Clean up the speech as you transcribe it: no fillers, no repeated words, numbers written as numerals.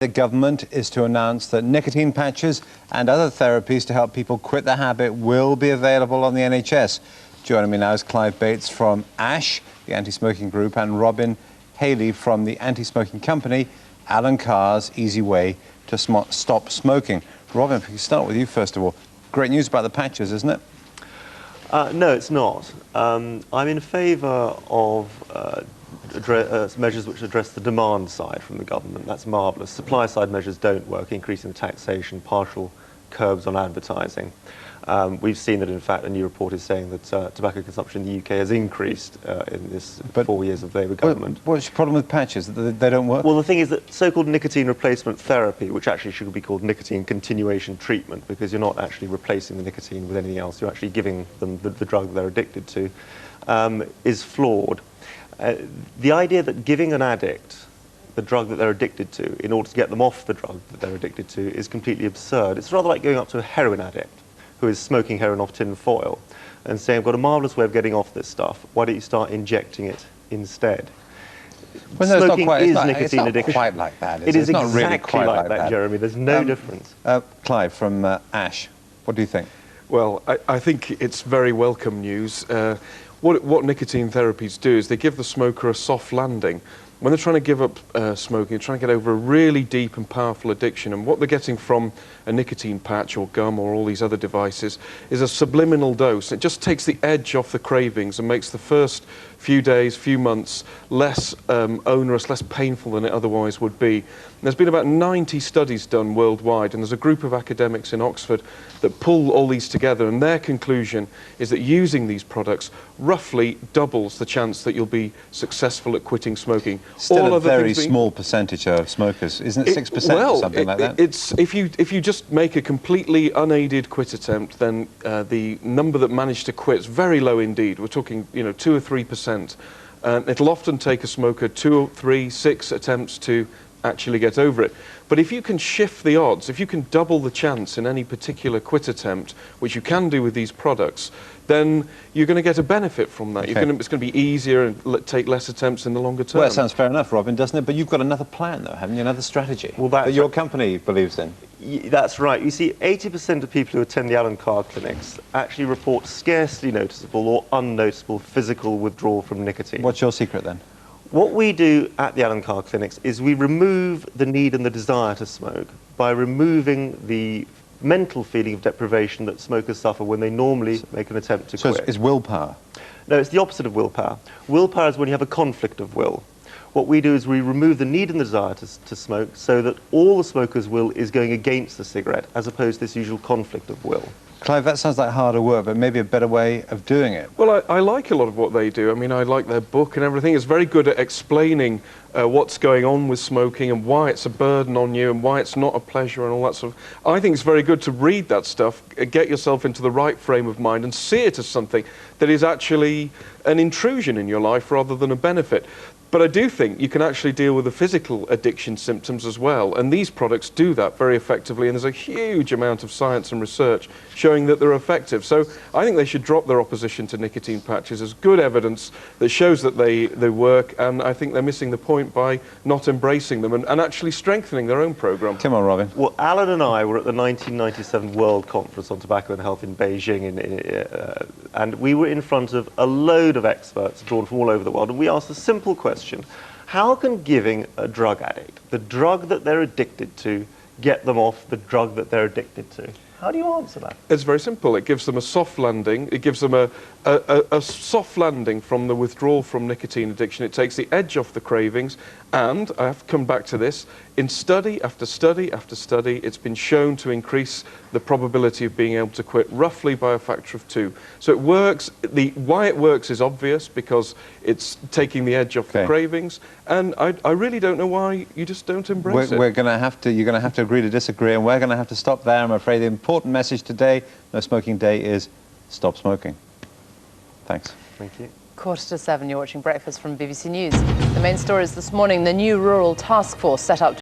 The government is to announce that nicotine patches and other therapies to help people quit the habit will be available on the NHS. Joining me now is Clive Bates from ASH, the anti-smoking group, and Robin Hayley from the anti-smoking company, Alan Carr's Easyway to stop smoking. Robin, if we can start with you first of all. Great news about the patches, isn't it? No, it's not. I'm in favour of measures which address the demand side from the government. That's marvellous. Supply side measures don't work, increasing the taxation, partial curbs on advertising. We've seen that, in fact, a new report is saying that tobacco consumption in the UK has increased in this 4 years of Labour government. What's your problem with patches? They don't work? Well, the thing is that so-called nicotine replacement therapy, which actually should be called nicotine continuation treatment, because you're not actually replacing the nicotine with anything else, you're actually giving them the drug that they're addicted to, is flawed. The idea that giving an addict the drug that they're addicted to in order to get them off the drug that they're addicted to is completely absurd. It's rather like going up to a heroin addict who is smoking heroin off tin foil and saying, I've got a marvellous way of getting off this stuff, why don't you start injecting it instead? Well, no, Smoking is nicotine it's not addiction. Quite like that, It is not exactly really quite like that, Jeremy. There's no difference. Clive from ASH, what do you think? Well, I think it's very welcome news. What nicotine therapies do is they give the smoker a soft landing. When they're trying to give up smoking, they're trying to get over a really deep and powerful addiction, and what they're getting from a nicotine patch or gum or all these other devices is a subliminal dose. It just takes the edge off the cravings and makes the first few days, few months less onerous, less painful than it otherwise would be. And there's been about 90 studies done worldwide, and there's a group of academics in Oxford that pull all these together, and their conclusion is that using these products roughly doubles the chance that you'll be successful at quitting smoking. Still a very small percentage of smokers, isn't it? 6% or something like that? It's if you just make a completely unaided quit attempt, then the number that manage to quit is very low indeed. We're talking, 2 or 3%. It'll often take a smoker 2 or 3, 6 attempts to actually get over it. But if you can shift the odds, if you can double the chance in any particular quit attempt, which you can do with these products, then you're going to get a benefit from that. Okay. It's going to be easier and take less attempts in the longer term. Well, that sounds fair enough, Robin, doesn't it? But you've got another plan, though, haven't you? Another strategy that your company believes in. That's right. You see, 80% of people who attend the Alan Carr clinics actually report scarcely noticeable or unnoticeable physical withdrawal from nicotine. What's your secret, then? What we do at the Alan Carr clinics is we remove the need and the desire to smoke by removing the mental feeling of deprivation that smokers suffer when they normally make an attempt to quit. So it's willpower? No, it's the opposite of willpower. Willpower is when you have a conflict of will. What we do is we remove the need and the desire to smoke so that all the smoker's will is going against the cigarette as opposed to this usual conflict of will. Clive, that sounds like harder work, but maybe a better way of doing it. Well, I like a lot of what they do. I mean, I like their book and everything. It's very good at explaining what's going on with smoking and why it's a burden on you and why it's not a pleasure and all that sort of... I think it's very good to read that stuff, get yourself into the right frame of mind and see it as something that is actually an intrusion in your life rather than a benefit. But I do think you can actually deal with the physical addiction symptoms as well, and these products do that very effectively, and there's a huge amount of science and research showing that they're effective. So I think they should drop their opposition to nicotine patches. There's good evidence that shows that they work, and I think they're missing the point by not embracing them and actually strengthening their own programme. Come on, Robin. Well, Alan and I were at the 1997 World Conference on Tobacco and Health in Beijing, and we were in front of a load of experts drawn from all over the world, and we asked a simple question. How can giving a drug addict the drug that they're addicted to get them off the drug that they're addicted to? How do you answer that? It's very simple. It gives them a soft landing. It gives them a soft landing from the withdrawal from nicotine addiction. It takes the edge off the cravings. And I have to come back to this. In study after study after study, it's been shown to increase the probability of being able to quit roughly by a factor of 2. So it works. Why it works is obvious, because it's taking the edge off the cravings. And I really don't know why you just don't embrace it. You're going to have to agree to disagree, and we're going to have to stop there. I'm afraid the important message today, No Smoking Day, is stop smoking. Thanks. Thank you. 7:15, you're watching Breakfast from BBC News. The main stories this morning: the new rural task force set up